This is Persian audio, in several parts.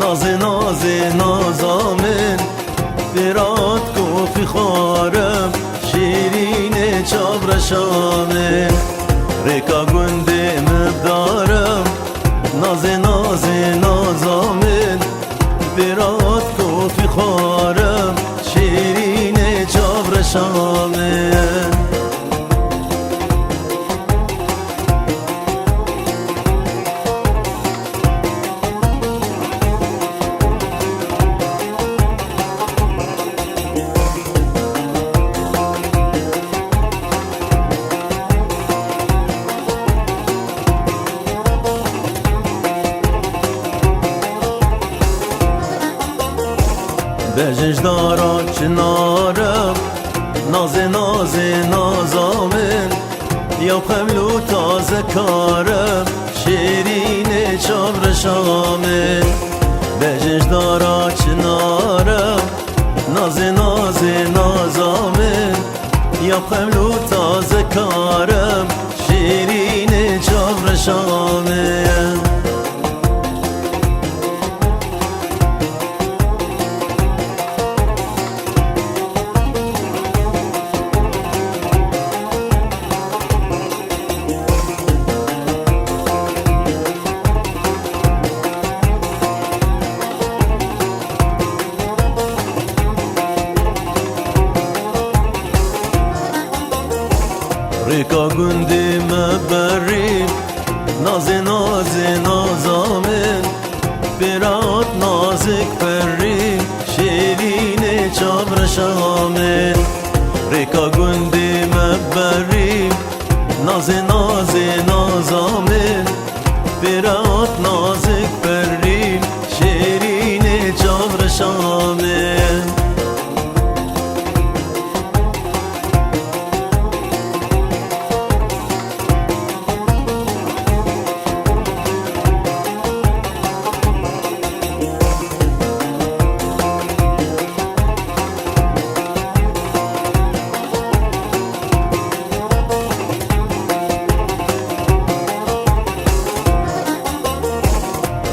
ناز نازامن برات کوفی خارم شیرین چابرشامن ریکا گنده مدارم ناز نازامن برات کوفی خارم شیرین چابرشامن بجنجدارا چنارم ناز نازامن یا قبلو تازه کارم شیرین چابرشامن بجنجدارا چنارم ناز نازامن یا قبلو تازه کارم شیرین چابرشامن ریکا گندی مبریم ناز نازامن برات نازک پریم شیرین چابرشامن ریکا گندی مبریم ناز نازامن برات نازک پریم شیرین چابرشامن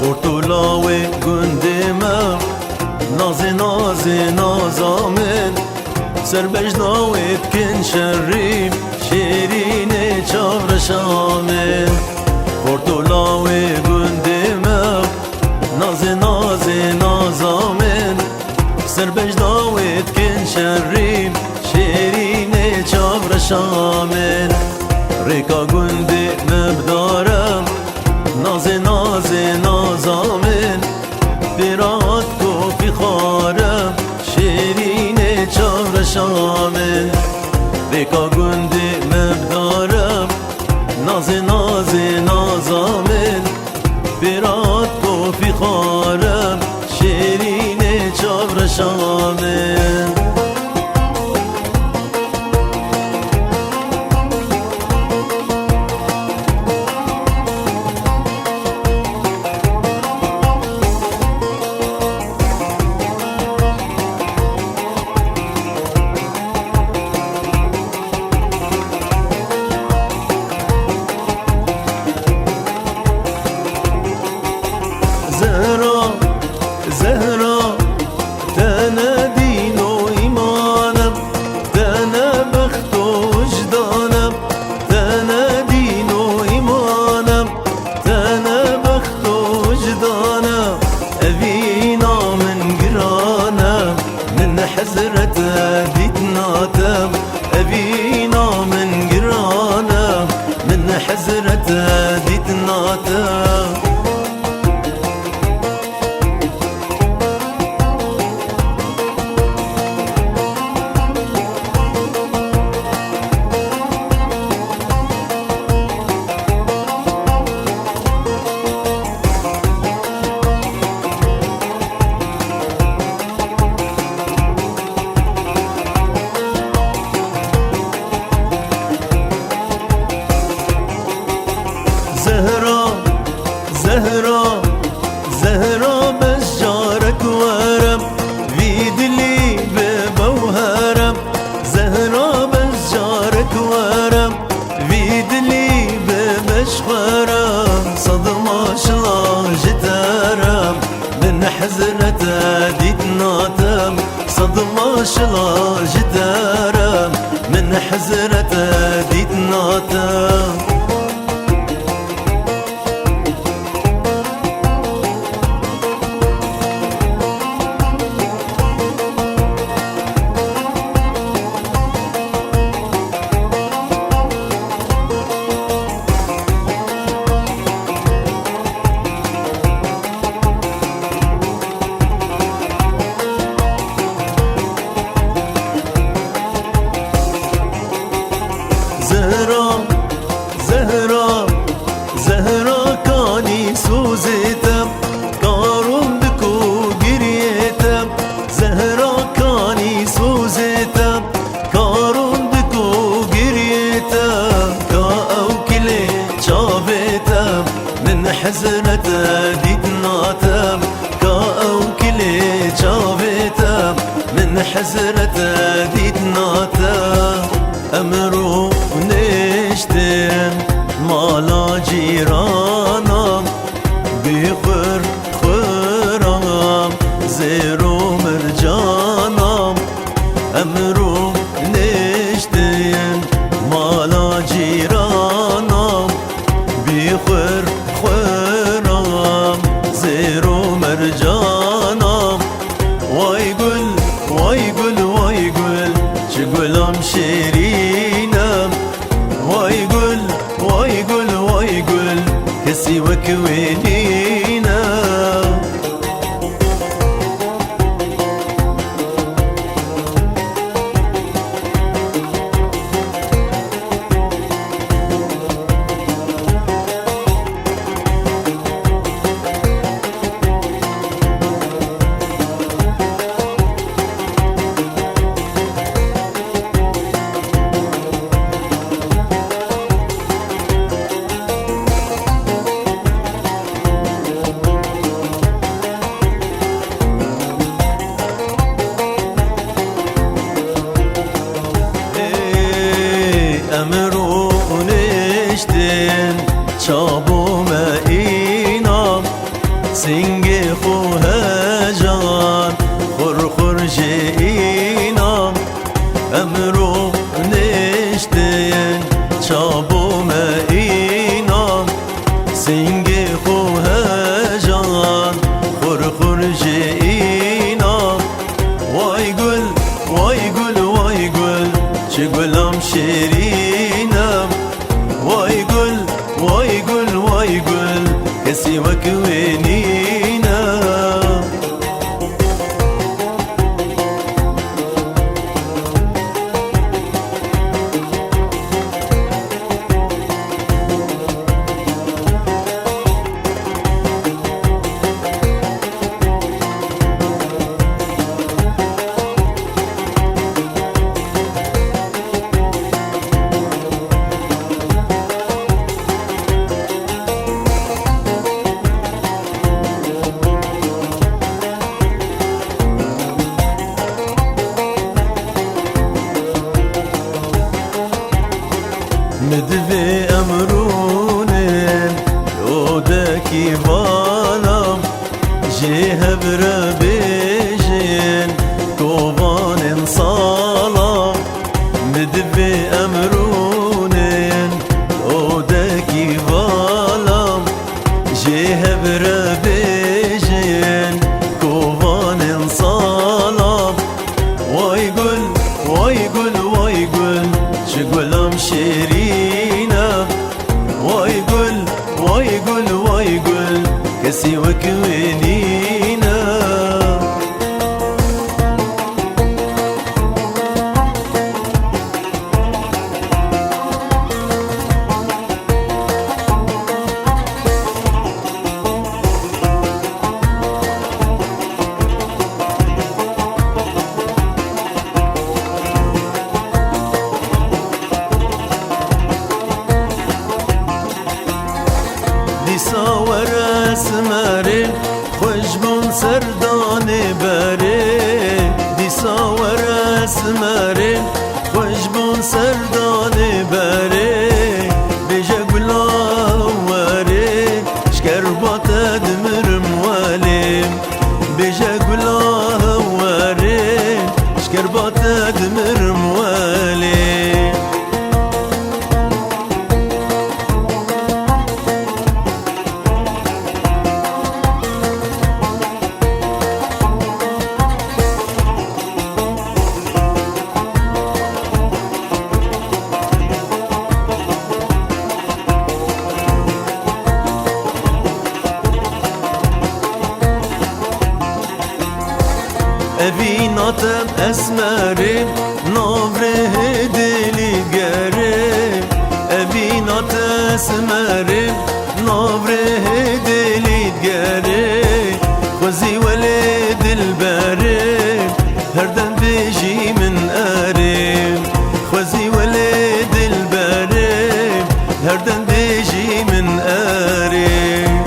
خورتولاوی گندیمم ناز نازامن سر بجناویت کن شریم شیرین چابرشامن خورتولاوی گندیمم ناز نازامن سر بجناویت کن شریم شیرین چابرشامن ریکا گندی مبدارم ناز نازامن برات کوفی خارم شیرین چابرشامن ریکا گندی مبدارم ناز نازامن برات کوفی خارم شیرین چابرشامن زهرا تندی حزرته ديت ناتم صدمة شلا جدارم من حزرته ديت ناتم زهرا كاني سوزيتم كارم بكو قريتم زهرا كاني سوزيتم كارم بكو قريتم كاو كلي شافيتم من حزنة ديت ناتم كاو كلي شافيتم من حزنة ديت ناتم أمرو نشتم مالا جيرانم بخور خورم زيرو مرجانم أمرو نشتم مالا جيرانم بخور خورم زيرو مرجانم واي قل واي قل واي قل شقولم شيرينم واي قل واي قل واي قل كسي وكوينينا أمرو نشتن شابو ما إينام سنگي خوها جان خور خور جينام أمرو نشتن شابو ما إينام سنگي خوها جان خور خور جينام واي قل واي قل واي قل شقولم شيرينم واي قل واي قل واي قل كسي وكوينينا مدفي أمرونين وداكي بالام جيها بربيجين كوبان صالام مدفي أمرونين وداكي بالام جيها بربيجين كوبان صالام واي قل واي قل واي قل شقولم شيرينة واي قل واي قل واي قل كسي وكوينينا ساور اسمرین خوش بون سردان بره دی ساور اسمرین خوش بون سردان بره بجه گلاوره شکر بات دمرم والیم evinatem esmerim navre deli gerim evinat esmerim navre deli gerim Xwezi wele dilberim herden bêjî min erim Xwezi wele dilberim herden bêjî min erim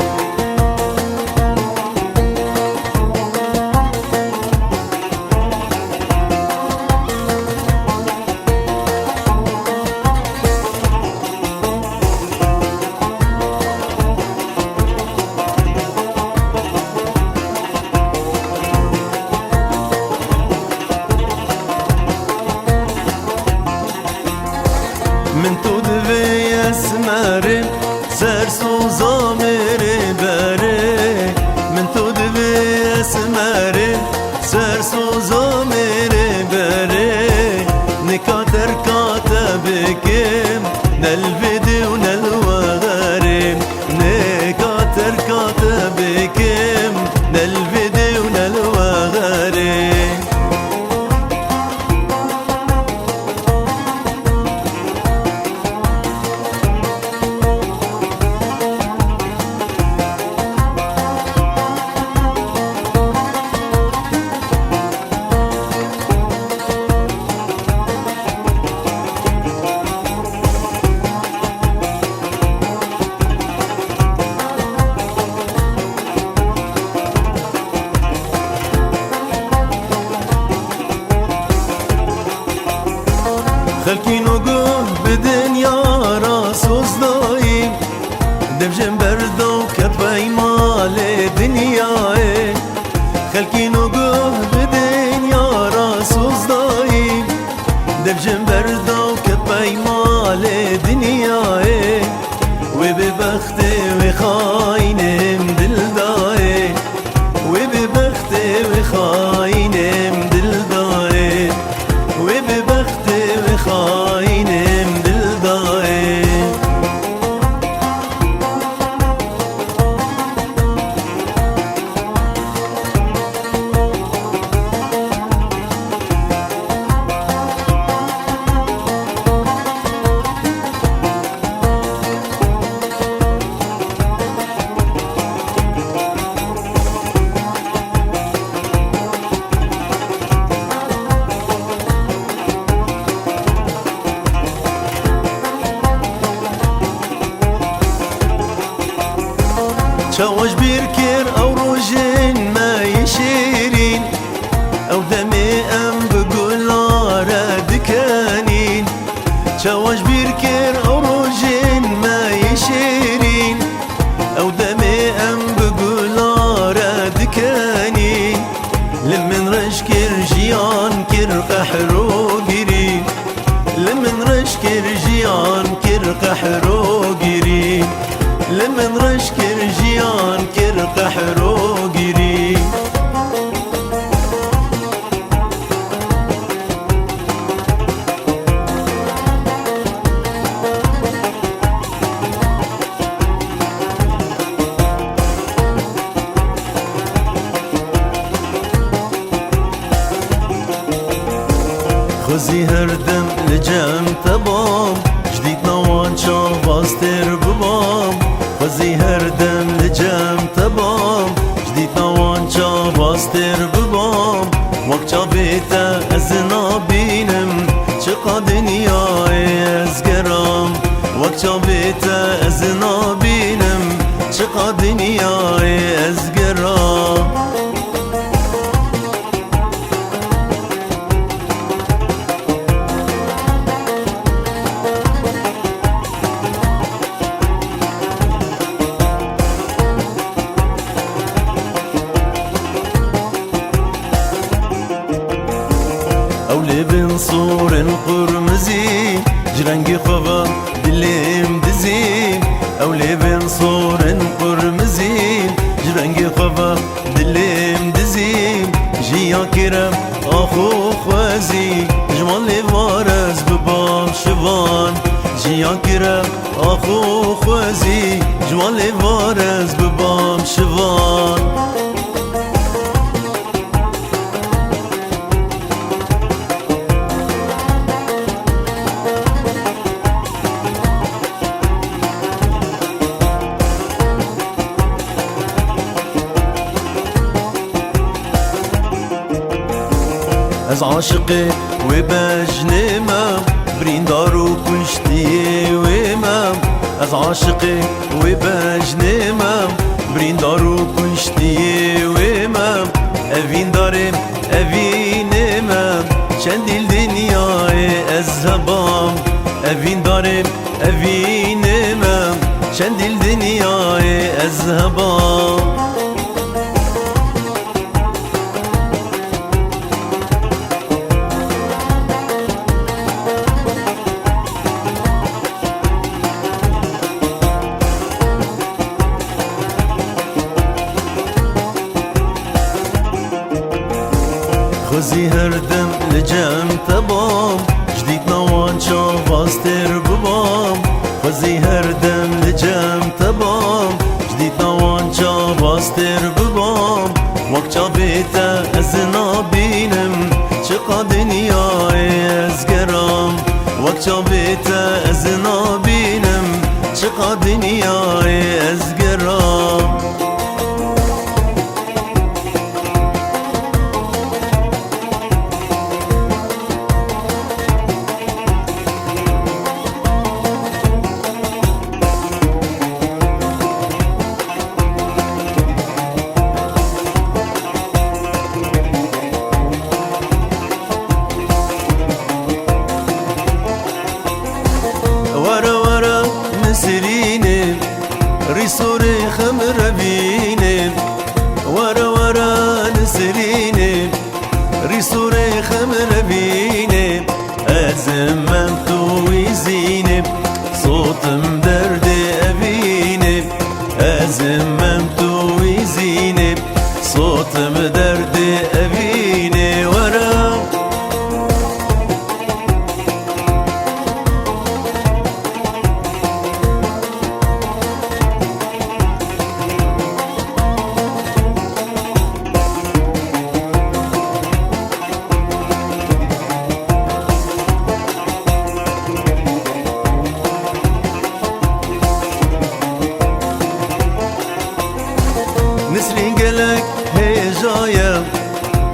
من تو دوی اسمره سر سوزا میره بره من تو دوی اسمره سر سوزا میره بره نکاتر کاتبکم نل ویدیو نل وغرم نکاتر کاتبکم نل ویدیو نل وغرم خلقين وقوه بدنيا راسوس دايم دبجن بردو كتبي مال دنياي خلقين وقوه بدنيا راسوس دايم دبجن بردو كتبي مال دنياي وببختي وخاينم دل داي وببختي وخاينم دل داي وببختي وخاينم دل داي شواش بيركر او روجين ما يشيرين او دمي ام بقولارة دكانين شواش بيركر او روجين ما يشيرين او دمي ام بقولارة دكانين لمن رشكر جيان كر قحرو قرين لمن رشكر جيان كر قحرو قرين لمن رشكر جيان كر قحرو قري خزي هردم لجم تبام جديد نوان شاف باستر ببام خزي هردم لجم تبام جديد نوان شاف باستر ببام وقت بيتا ازنا بينم شقا دنياي ازقرام وقت بيتا ازنا بينم شقا دنياي ازقرام أولي بن صور قرمزي جرنجي خفا دليم دزي أولي بن صور قرمزي جرنجي خفا دليم دزي جيا كرم أخو خوازي جمالي وارز ببام شوان جيا كرم أخو خوازي جمالي وارز ببام شوان از عاشقی و بجنمم بریندار و کشتی و مم از عاشقی و بجنمم بریندار و کشتی و مم اوین دارم اوینمم چندیل دنیای از هبام اوین دارم اوینمم چندیل دنیای از هبام خوزی هر دم لجم تبام جدید نوان چاواستر ببام خوزی هر دم لجم تبام جدید نوان چاواستر ببام وقت چاویتا از نابینم چقا دنیای از گرام وقت چاویتا از نابینم چقا دنیای از گرام نسريني ريسوري خمر بيني ورا ورا نسريني ريسوري خمر بيني أزمم تويزيني صوت مدرد أبيني أزمم تويزيني صوت مدرد أبيني ورا نسرين قلك هيجايا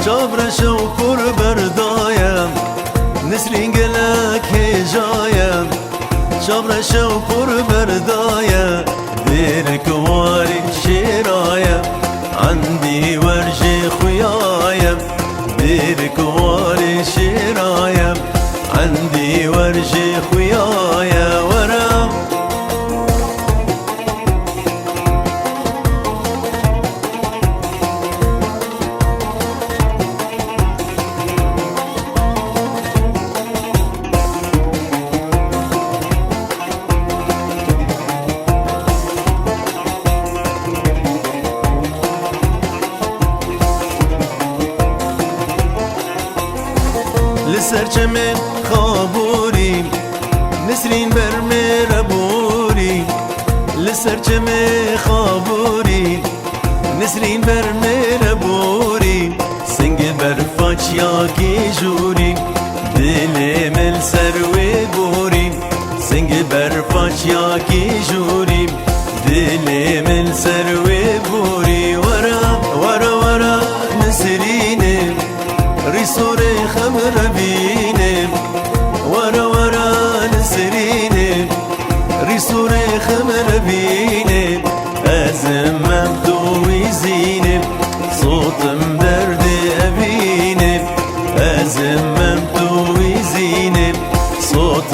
جابرشة وكور بردايا نسرين قلك هيجايا جابرشة وكور بردايا ديرك واري شرايا عندي ورجي خيايا ديرك واري شرايا عندي ورجي خيايا ورا لسرچمه خابوری نسرین برمه ربوری لسرچمه خابوری نسرین برمه ربوری سنگ برفاچ یا کی جوری دل مل سروی بوری سنگ برفاچ یا کی جوری دل مل سروی بوری ورا ورا ورا نسرینه ريسوري خمر بيني ورا ورا نسريني ريسوري خمر بيني أزمم تويزيني صوت مدرد أبيني أزمم تويزيني صوت